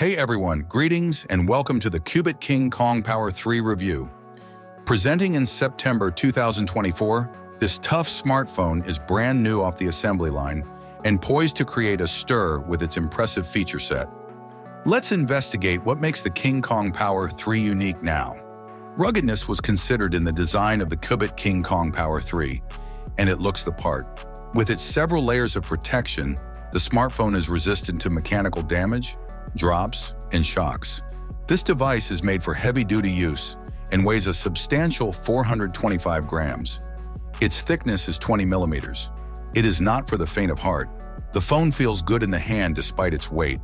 Hey everyone, greetings and welcome to the Cubot King Kong Power 3 review. Presenting in September 2024, this tough smartphone is brand new off the assembly line and poised to create a stir with its impressive feature set. Let's investigate what makes the King Kong Power 3 unique now. Ruggedness was considered in the design of the Cubot King Kong Power 3, and it looks the part. With its several layers of protection, the smartphone is resistant to mechanical damage, drops, and shocks. This device is made for heavy-duty use and weighs a substantial 425 grams. Its thickness is 20 millimeters. It is not for the faint of heart. The phone feels good in the hand despite its weight,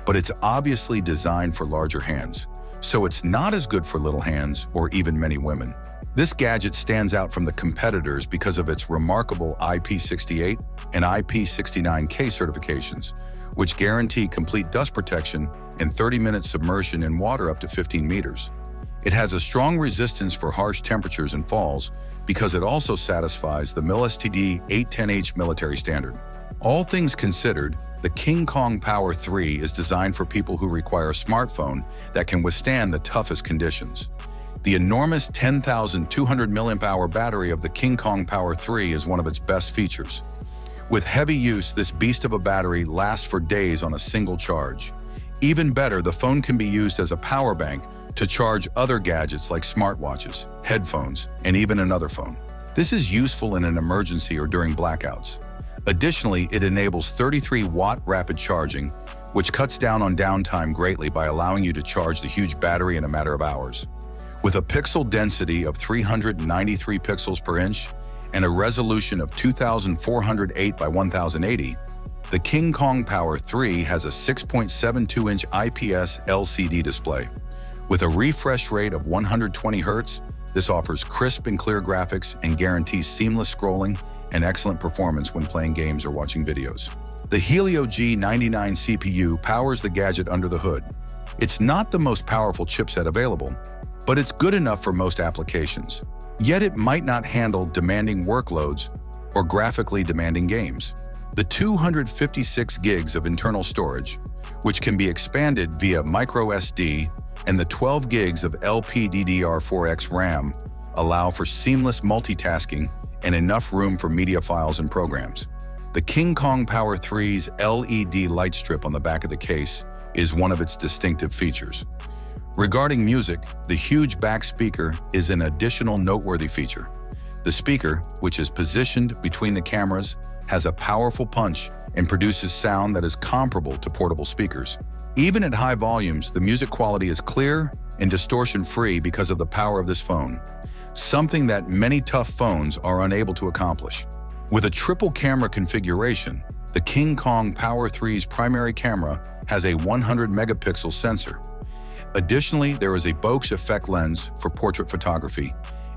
but it's obviously designed for larger hands, so it's not as good for little hands or even many women. This gadget stands out from the competitors because of its remarkable IP68 and IP69K certifications, which guarantee complete dust protection and 30-minute submersion in water up to 15 meters. It has a strong resistance for harsh temperatures and falls because it also satisfies the MIL-STD 810H military standard. All things considered, the King Kong Power 3 is designed for people who require a smartphone that can withstand the toughest conditions. The enormous 10,200 mAh battery of the King Kong Power 3 is one of its best features. With heavy use, this beast of a battery lasts for days on a single charge. Even better, the phone can be used as a power bank to charge other gadgets like smartwatches, headphones, and even another phone. This is useful in an emergency or during blackouts. Additionally, it enables 33-watt rapid charging, which cuts down on downtime greatly by allowing you to charge the huge battery in a matter of hours. With a pixel density of 393 pixels per inch, and a resolution of 2408 by 1080, the King Kong Power 3 has a 6.72-inch IPS LCD display. With a refresh rate of 120 Hz, this offers crisp and clear graphics and guarantees seamless scrolling and excellent performance when playing games or watching videos. The Helio G99 CPU powers the gadget under the hood. It's not the most powerful chipset available, but it's good enough for most applications. Yet it might not handle demanding workloads or graphically demanding games. The 256 gigs of internal storage, which can be expanded via microSD, and the 12 gigs of LPDDR4X RAM allow for seamless multitasking and enough room for media files and programs. The King Kong Power 3's LED light strip on the back of the case is one of its distinctive features. Regarding music, the huge back speaker is an additional noteworthy feature. The speaker, which is positioned between the cameras, has a powerful punch and produces sound that is comparable to portable speakers. Even at high volumes, the music quality is clear and distortion-free because of the power of this phone, something that many tough phones are unable to accomplish. With a triple camera configuration, the King Kong Power 3's primary camera has a 100-megapixel sensor. Additionally, there is a Bokeh effect lens for portrait photography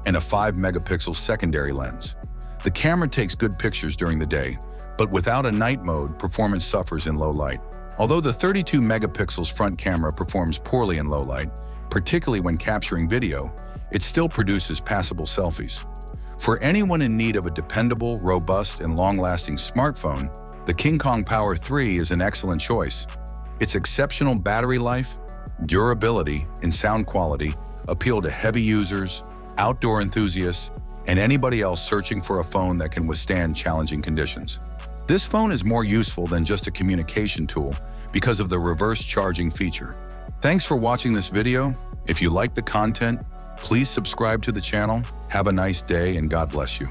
and a 5-megapixel secondary lens. The camera takes good pictures during the day, but without a night mode, performance suffers in low light. Although the 32-megapixels front camera performs poorly in low light, particularly when capturing video, it still produces passable selfies. For anyone in need of a dependable, robust, and long-lasting smartphone, the King Kong Power 3 is an excellent choice. Its exceptional battery life, durability, and sound quality appeal to heavy users, outdoor enthusiasts, and anybody else searching for a phone that can withstand challenging conditions. This phone is more useful than just a communication tool because of the reverse charging feature. Thanks for watching this video. If you like the content, please subscribe to the channel. Have a nice day and God bless you.